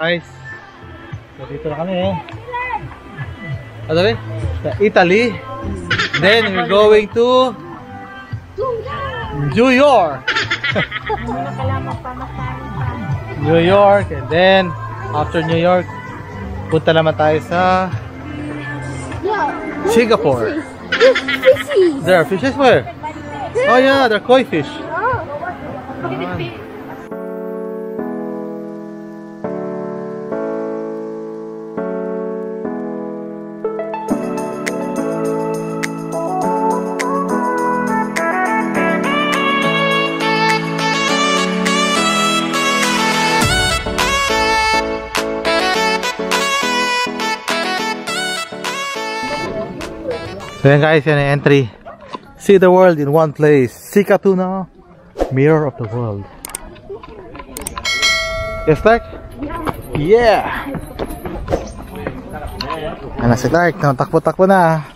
guys. So dito na kami eh. Ano ba? Sa Italy. Then we're going to New York. New York, and then after New York, punta naman tayo sa Singapore. There are fishes where? Oh yeah, they're koi fish. So yan guys, yan yung entry. See the world in one place. Sikatuna, mirror of the world. Yes, Clark? Yeah! Yan na si Clark, takbo-takbo na.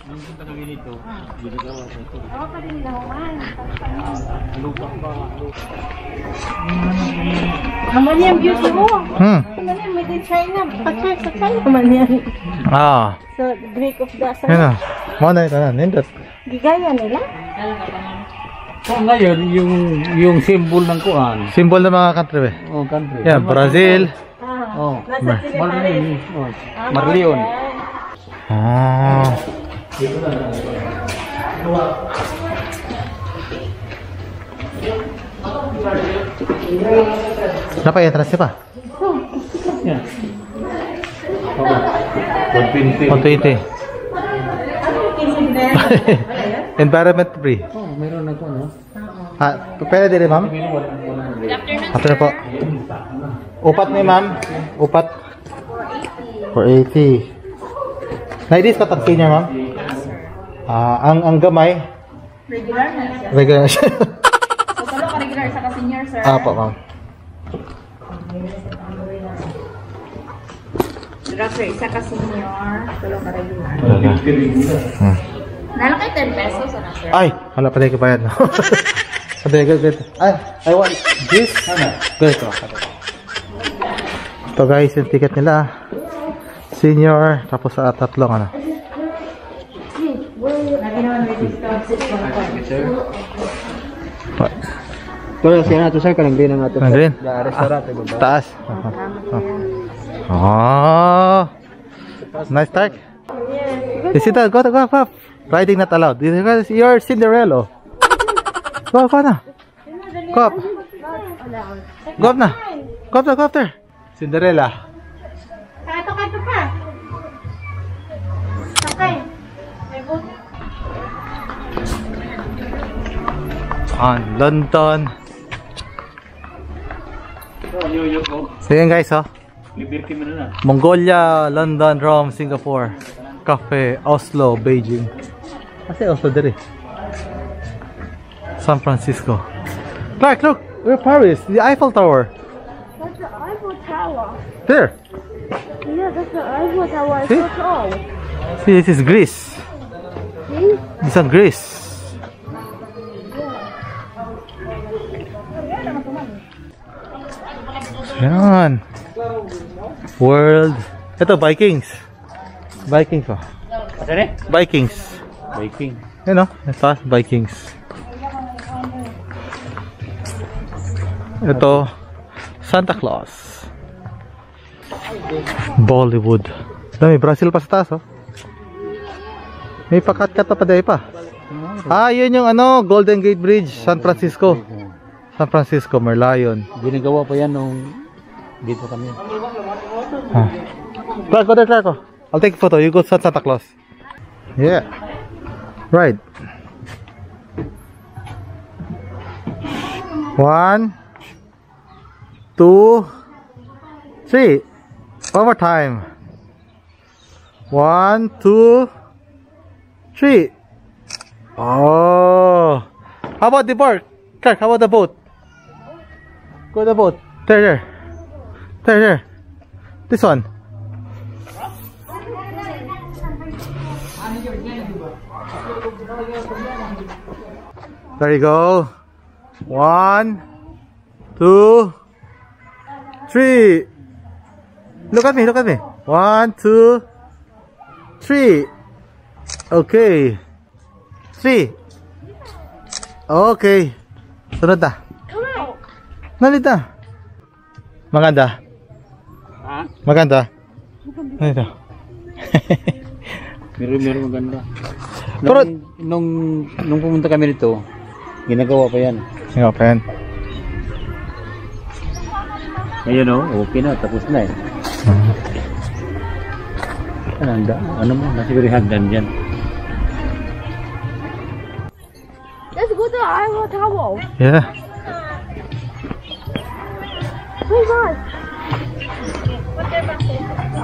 Naman yan, beauty mo. Naman yan, made in China. Pa-check sa China naman yan. Ah. So, Greek of the Asana. Yan na. Mana ito na, nindot. Gigaya nila? So ngayon, yung symbol ng kuan. Symbol ng mga country ba? Oh, country. Yan, Brazil. Oh, Nasa Chile pa rin. Marleon. Ah. Kenapa ya entrance pa? Yeah. 120. 120. Environment free. Oh, meron na ko, no? Ah, pwede din, ma'am? After po. Upat ni ma'am. Upat. 480. Naidis ka tag senior, ma'am? Ah, ang gamay. Regular na. Regular na siya. So, talo ka regular sa ka-senior, sir? Apo, ma'am. Regular isa ka-senior, talo ka regular. Okay. Nalakay 10 pesos, ano, sir? Ay, wala pa tayo kabayad, no? Good. Ay, I want this. Good. Ito guys, yung ticket nila. Senior, tapos sa tatlong ano. Pero siya na to sir, kanang din nga to. Green? Restaurant. Taas. Oh. Nice start. Is it go up. Riding not allowed. You're Cinderella. Go na. Go up. Go up na. Go up there. Cinderella. Kato pa. Okay. On London. So yan guys, oh. Mongolia, London, Rome, Singapore, Cafe, Oslo, Beijing. Kasi Oslo dere. San Francisco. Clark, look, we're Paris, the Eiffel Tower. That's the Eiffel Tower. There. Yeah, that's the Eiffel Tower. See? So tall. See, this is Greece. See? This is Greece. Yan. World. Ito, Vikings. Vikings, oh. Vikings. Viking. Yan, oh. Ito, Vikings. Ito, Santa Claus. Bollywood. May Brazil pa sa taas, oh. May pakat-kat pa dahil pa. Ah, yun yung ano, Golden Gate Bridge, San Francisco. San Francisco, Merlion. Ginagawa pa yan nung dito kami. Huh. Clark, go there, Clark. I'll take a photo. You go to Santa Claus. Yeah. Right. 1, 2, 3. One more time. 1, 2, 3. Oh. How about the boat? Clark, how about the boat? Go to the boat. There. This one. There you go. 1, 2, 3. Look at me, look at me. 1, 2, 3. Okay. 3. Okay. Sunod na. Nalit na. Maganda. Ha? Maganda. Ito. Meron maganda. Pero, Nung pumunta kami dito, ginagawa pa yan. yung open. Ngayon okay na, tapos na eh. Ano mo, nasiguro hagdan dyan. Let's go to Iowa Tower. Yeah. Oh my God.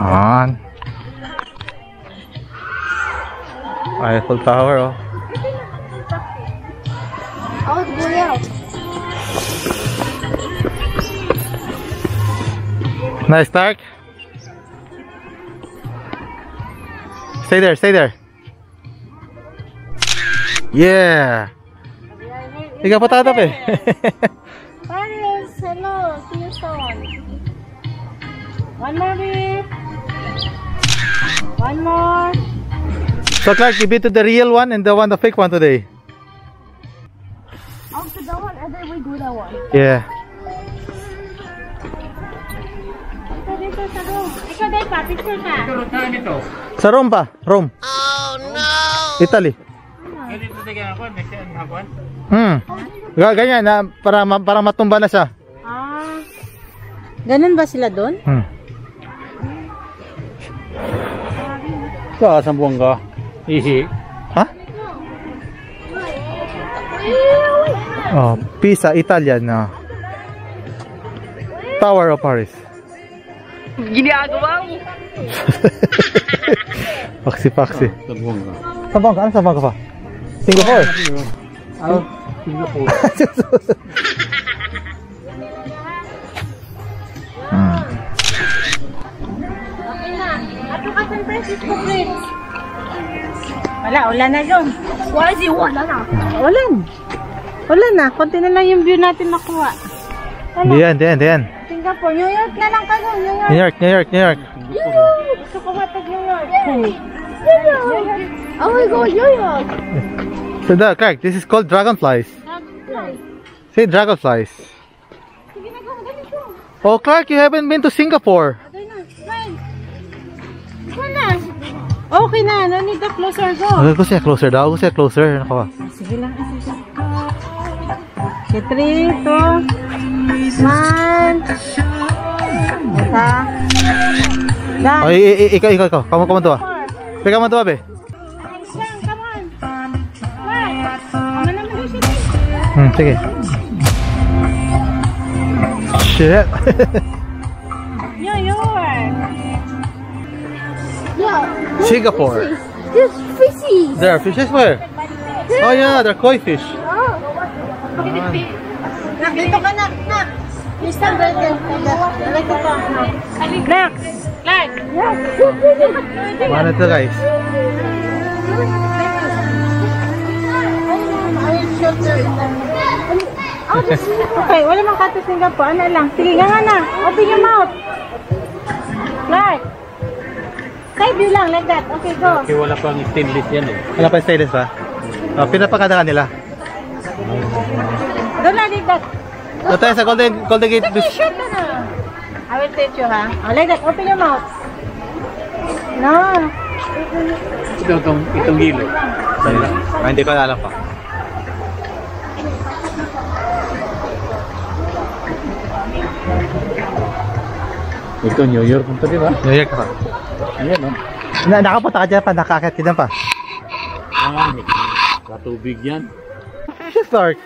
On. Eiffel Tower, oh. I was going out. Nice, Stark. Stay there, stay there. Yeah. Ikaw pa tatap eh. Paris, hello. See you soon. One more, babe. One more. So Clark, you been to the real one and the fake one today. After that one, and then we do that one. Yeah. Dito sa room. Ikaw din pa, picture ka. Sa Rome pa, Rome. Oh no. Italy. Ganyan na para matumba na siya. Ah. Ganun ba sila doon? Saan buwan ka? Ihi. Ha? Oh, Pisa, Italian na. Tower of Paris. Ginagawa mo. Paksi. Saan buwan ka? Sabang ka? Ano sabang ka pa? Singapore. Singapore. Okay na. Ato ka San Francisco, please. Wala na yun. Wala na. Wala na. Konti na lang yung view natin nakuha. Diyan. Singapore. New York na lang kayo. New York. Gusto ko matag New York. Oh my God, New York. So Clark, this is called dragonflies. Say dragonflies. Sige na, ganito. Oh Clark, you haven't been to Singapore. Okay na. Smile. Ikaw na. Okay na. No need the closer go. Okay, gusto siya closer daw. Gusto siya closer. Ano ka ba? Sige lang. Okay, 3, 2, 1. Ito. Done. Oh, ikaw. Come on to ah. Come on to ah, be. Come on. Ano naman doon siya? Sige. Shit. New York. Yeah. Singapore. There's fishies. There are fishes where? Oh yeah, they're koi fish. Oh. Dito ka na. You stand right there. Like ito. Nak. Like. Yeah. Mana to guys? Okay, wala mang kato Singapore. Ano lang? Sige, nga na. Open your mouth. Like. Side view lang, like that. Okay, go. Okay, wala pang stainless yan eh. Wala pa stainless pa? Oh, pinapakada nila. Doon na, like that. Ito tayo sa Golden Gate Beach. Shut na. I will teach you, ha? Oh, like that. Open your mouth. No. Itong gilid. Hindi ko alam pa. Ito, New York punta, di ba? New York pa. Ayan, no? Nakapunta ka dyan pa, nakakit ka dyan pa. Katubig yan. Fishes, Clark.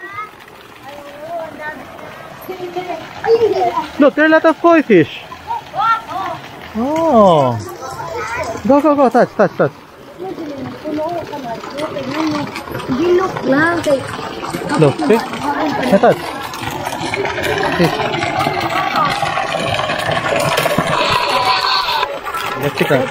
Look, there are a lot of koi fish. Oh. Go. Touch. Look lang. Look, see? Touch. See? Let's check out.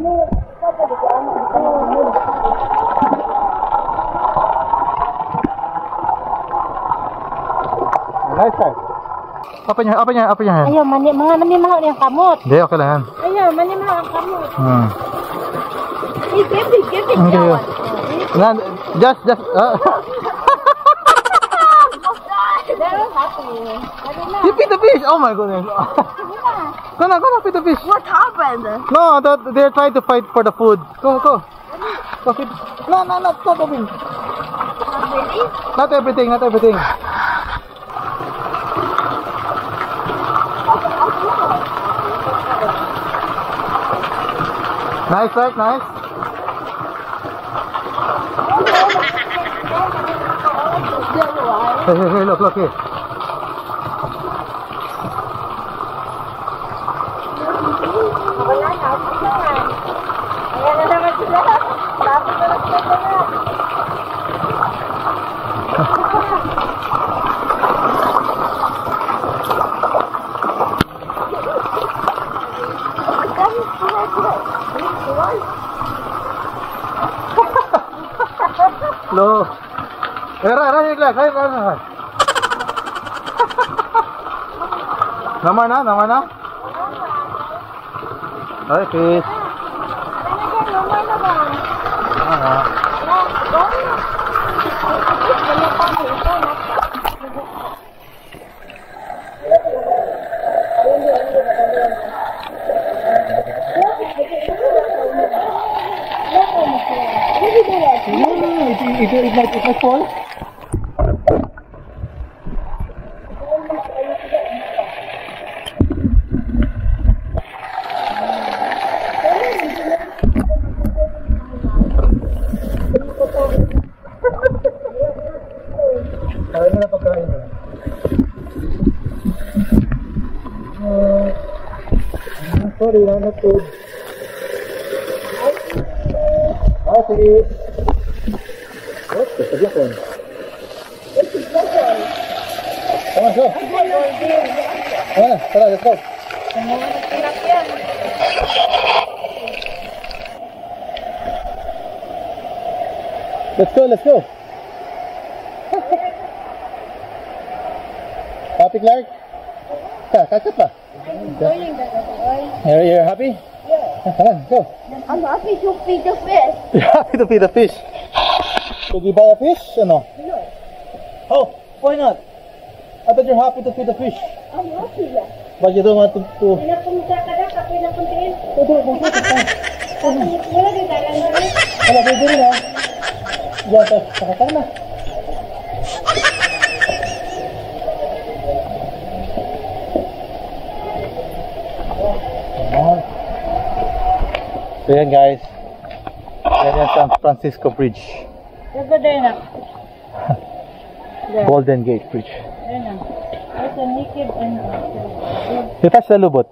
Nice side. Open your hand. Ayaw, manimahaw niyang kamot. Hindi, okay lang yan. Ayaw, manimahaw ang kamot. Give it, Okay. Jawan. Nah, just They're happy. you feed the fish. Oh my goodness. Go na, feed the fish. What happened? No, they're trying to fight for the food. Go feed. No, not everything. Not everything. Nice, right? Nice. Hey, look here. Wala na, ayan na naman sila. Lapit na lang sila. Lo. Ra. Nama na. Ay, fish. It might fall. Ayaw mo na pagkain mo. Sorry, not food. Sige. Oh, pagkakak ko. Come on, go. Tara, let's go. Let's go. Happy, Clark? Catch up pa. You're happy? Yeah. Come on, go. I'm happy to feed the fish. You're happy to feed the fish? Did you buy a fish or no? No. Oh, why not? I thought you're happy to feed the fish. I'm happy, yeah. But you don't want to... Pinapunta ka na, pinapuntiin. Wala din talang na rin. Wala, pwede rin ah. Diyan tayo, sakasar na. So yan guys. Yan yung San Francisco Bridge. Diba din na? Golden Gate Bridge. Din na. It's a naked and... You touch the lubot.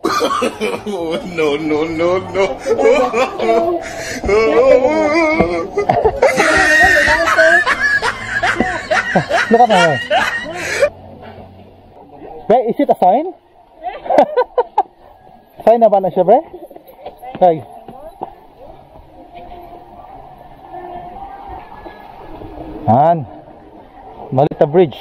No. Look at my way. Wait, is it a sign? Sign na ba na siya, bre? Okay. Yan. Malita Bridge.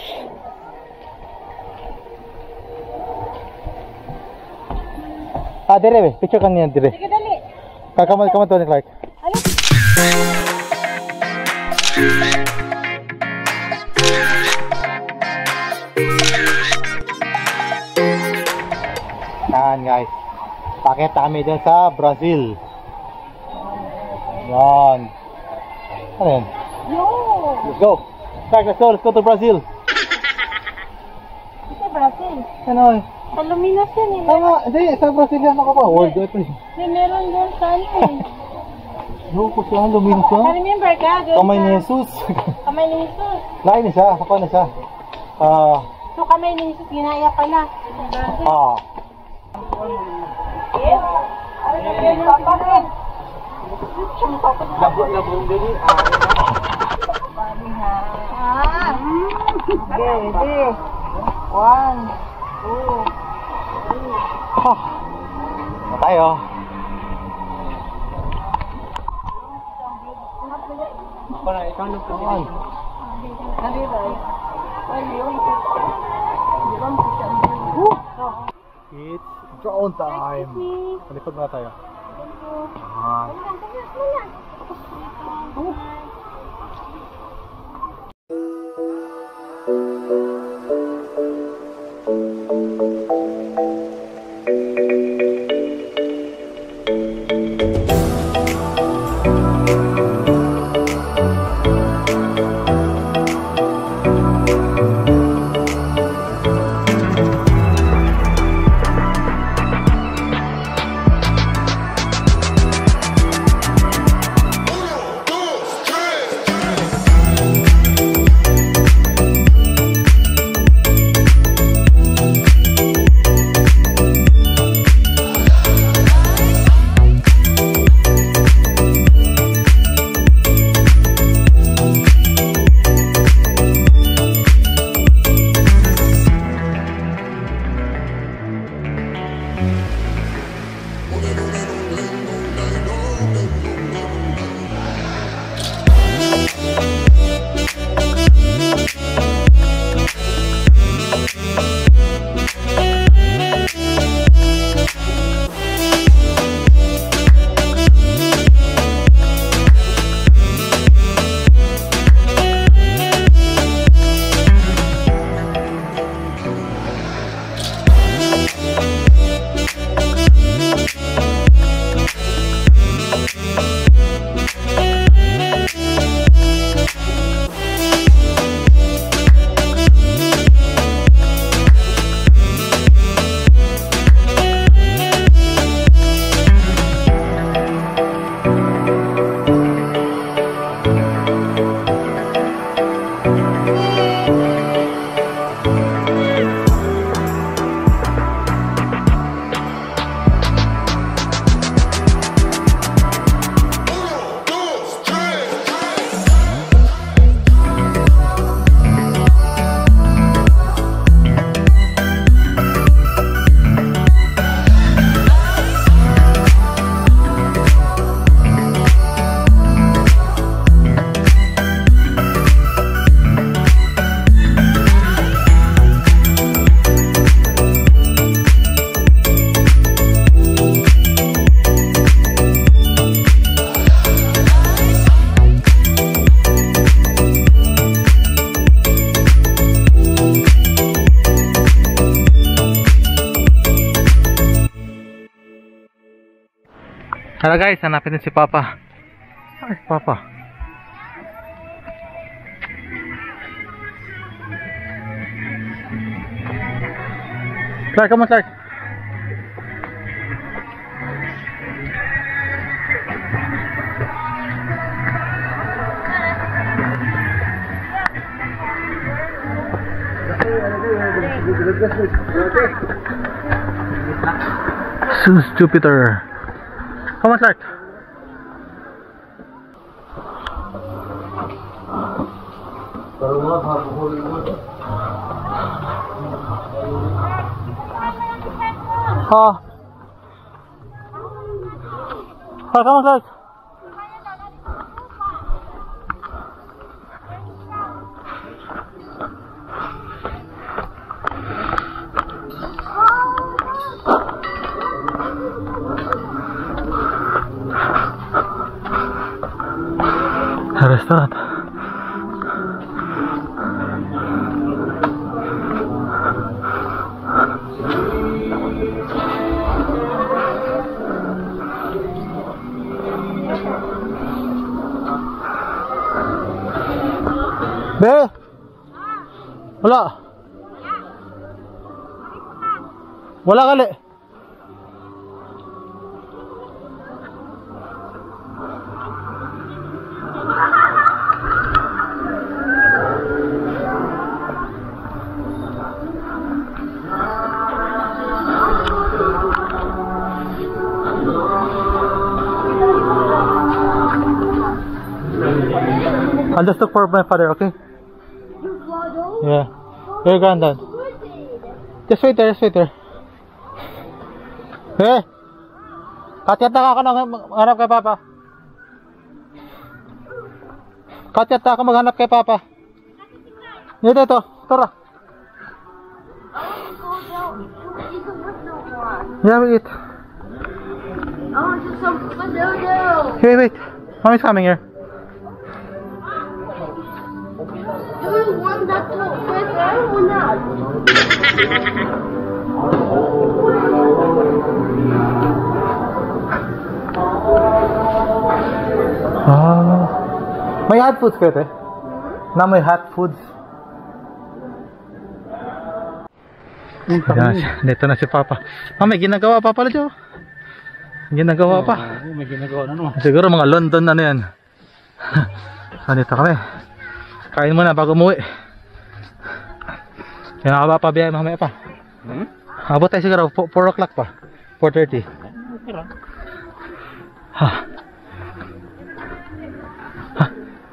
Dire, picture kan niyan, dire. Sige, dali. Kaman to ni Clark. Yan guys. Pakita kami dun sa Brazil. Yan. Ano yan? No. Let's go. Clark, let's go to Brazil. Ito Brazil. Ano eh? Paluminos yan eh. Tama, hindi, sa Brazil yan ako pa. World War III. Meron doon sa ano eh. No, kung siya, luminos siya. Remember ka? Kamay ni Jesus. Kamay ni Jesus. Lain na siya, ako na siya. So kamay ni Jesus, ginaya pala. Yes? Labong din Ready. 1, 2. Na tayo. Para ikaw nang pagkain. It's drone time. Palikod na tayo. Tara guys, hanapin din si Papa. Ay, Papa. Clark, come on, Clark. Sus Jupiter. Come on, Clark. Oh. Clark, come on, Clark. Restaurant. Be? Wala. Wala kali. I'll just look for my father, okay? Yeah. Your granddad. Just wait there, just wait there. Hey! Katyat na ka ng harap kay Papa. Katyat, ako maghanap kay Papa. Ito. Tara. Yeah, wait. Oh, just some potato. Wait. Mommy's coming here. Do you want that to with her or not? May hot foods kayo, te? Na may hot foods. Dito na si Papa. May ginagawa pa pala dyan. Ginagawa pa. May ginagawa na naman. Siguro mga London ano yan. Dito kami. Kain muna bago umuwi. Yan ako ba pabiyahe mamaya pa? Abot tayo siguro 4 o'clock pa. 4:30.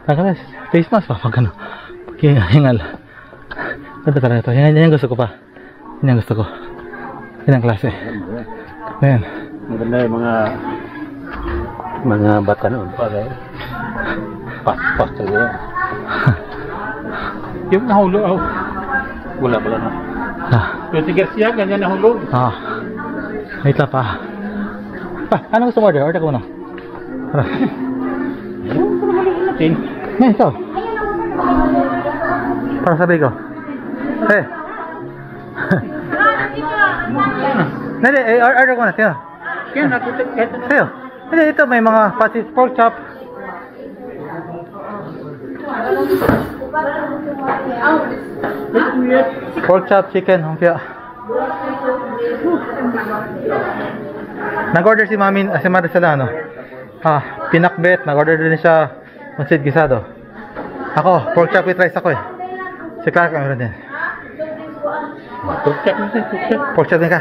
Nakalas, face mask pa pag ano. Hingal. Ganda talaga ito. Yan gusto ko pa. Yan ang gusto ko. Yan ang klase. Ayan. Maganda yung mga bata noon. Pas talaga yan. Yung nahulog. Wala na. Yung si Garcia, ganyan nahulog. Wait lang pa. Ano gusto mo order? Order ko muna. Ito. Para sabi ko. Hey. Hindi, order ko na. Tiyo. Hindi, ito may mga patis pork chop. Pork chop, chicken, humpia. Nag-order si Mami, si Maricela, ano? Pinakbet, nag-order din siya mansid gisado. Ako, pork chop with rice ako eh. Si Clark ang meron din. Pork chop din ka?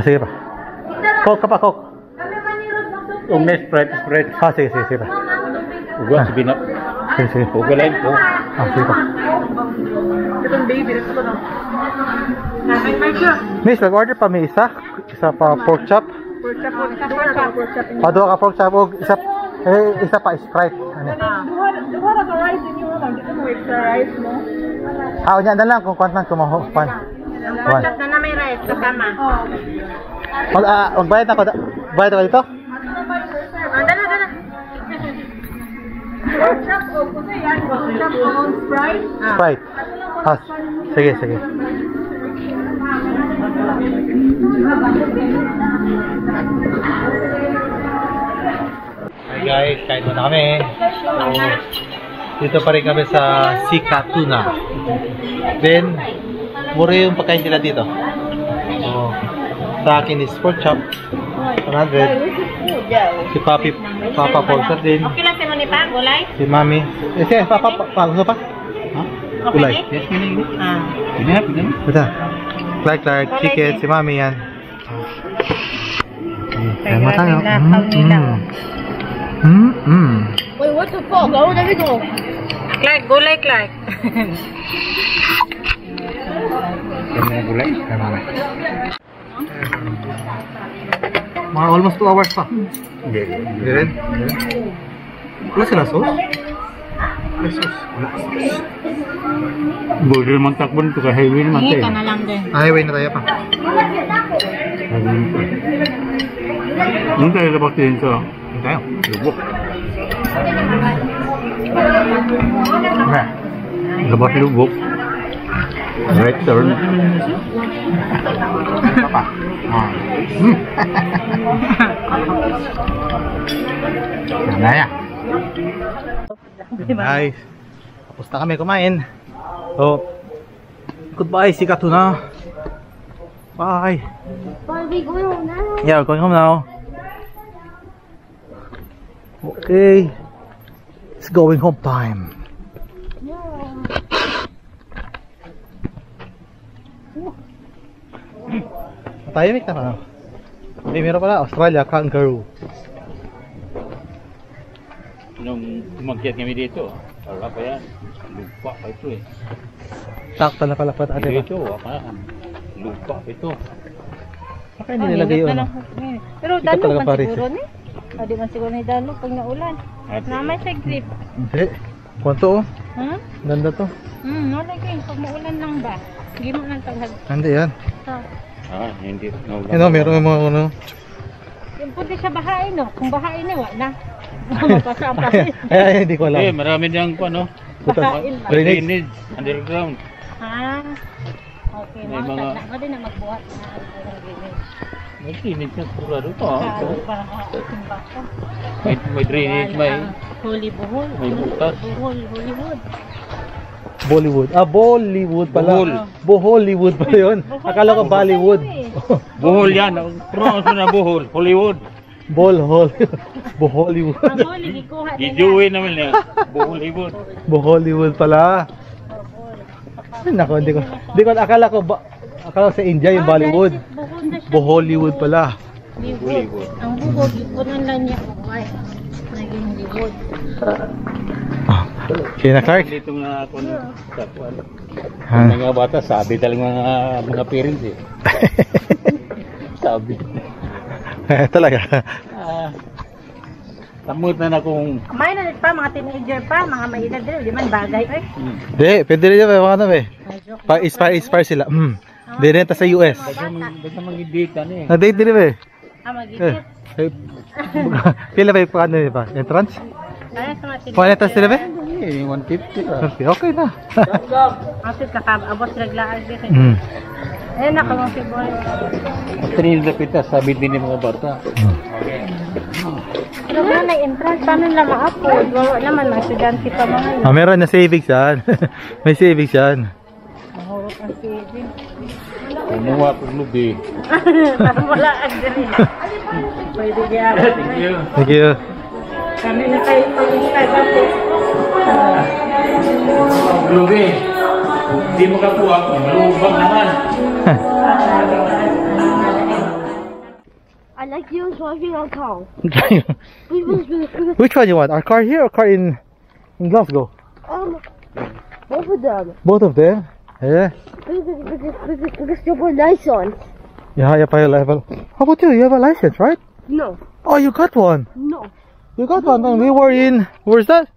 Sige pa. Coke ka pa, Coke. May Sprite. Sige pa. Uga, si Binap. Sige. Uga lang po. Sige pa. Itong baby, ito ko na. Miss, nag-order pa may isa pa pork chop. Pork chop. Padua ka pork chop o isa pa Sprite. Ano? Duha na ka rice in yung dito mo extra rice mo. Unya na lang kung kwantan kumaho. Pork chop na may rice kasama. Magbayad ako. Bayad ako dito? Dala. Pork chop o kasi yan. Pork chop o Sprite. Sprite. Sige. Hi guys, kain muna kami. Dito pa rin kami sa Sika Tuna. Then, mura yung pagkain nila dito. Sa akin is pork chop. 100. Si Papa pork chop din. Okay lang sino ni Pa, gulay? Si Mami. Si Papa, gusto pa? Gulay. Yes, pinili. Ito. Clark, chicken, si Mami yan. Kaya matayo. Wait, what the fuck? Oh, there we go. Clark, gulay Clark. Yung gulay. Kaya Mami. Mga almost 2 hours pa. Hindi rin? Wala sila sauce? May sauce. Border naman takbo nito ka highway naman tayo. na lang din. Highway na tayo pa. Nung tayo labas din sa Tayo. lubok. Labas lubok. Right turn. Naya. Guys, tapos na kami kumain. So, goodbye, Sika Tuna. Bye. Are we going home now? Yeah, we're going home now. Okay. It's going home time. Tahimik na pa. May meron pala, Australia kangaroo. Nung umakyat kami dito, wala pa yan. Lupa pa ito eh. Sakto na pala pa ate. Dito, lupa pa ito. Baka hindi nilagay yun. Pero Ikaw talaga dalo man Paris, siguro eh. ni. O, di man siguro ni Dalo pag naulan. Namay sa grip. Hindi. Kwanto oh. Ha? Ganda to. Nalagay. Pag maulan lang ba? Hindi mo nang taghag. Hindi yan. So, Hindi. You know, meron yung mga ano. yung pwede siya bahain, no? Kung bahain na, wala na. Mapasa ang pasin. Ay, hindi ko alam. Marami diyang ano. Bahain ba? Drainage. Underground. Ah. Okay, May mga mga- ako din na magbuhat na ang drainage. May drainage na sigurado to. Para simba ko. May drainage, may Huli buhol. butas. Buhol, Hollywood. Bollywood. Ah, Bollywood pala. Bohol. Bohollywood pala yun. Akala ko Bollywood. Bohol yan. Pronounce mo na Bohol. Hollywood. Bolhol. Bohollywood. Ang huli, gikuha na Gijuwi naman niya. Hollywood. Bohollywood pala. Ay, nako, hindi ko akala ko sa India yung Bollywood. Bohollywood pala. Hollywood. Ang buhol, gikunan lang niya. Ay, naging Hollywood. Ah, Kina Clark. Dito nga ako sa kuwan. Ah. Mga bata, sabi talaga mga parents eh. Sabi. Talaga. Tamot na akong May na pa, mga teenager pa, mga may edad din, di man bagay. Ay, Hindi, pwede rin yung mga ano eh. Pa-inspire sila. Hindi rin ta sa US. basta mag-date na eh. Na-date din eh. magigit. Pila ba yung paano pa? Entrance? Ay, sa mga teenager. Paano entrance nila ba? Eh, 150 ka. Okay na. Asit kakabot reglaan din. Mm. Eh, nakalong si boy. Trin na pita, sabi din ng mga bata. Pero nga na entrance, paano nila ma-upload? Wala naman, mga estudyante pa mga yun. Ah, meron na savings yan. May savings yan. Mahurot ang saving. Kumuha ko lubi. Wala ang dali. Pwede niya. Thank you. Thank you. Kami na kayo pag-Instagram po. Lubi. Hindi mo kapuha ko. Malubang naman. I like you driving our car. Which one you want? Our car here or car in Glasgow? Both of them. Both of them? Yeah. Because you have a license. Yeah, you pay a level. How about you? You have a license, right? No. Oh, you got one. No. You got one when we were in. Where's that?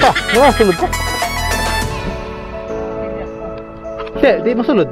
Ah, nakasulod ka. Hindi, di masulod.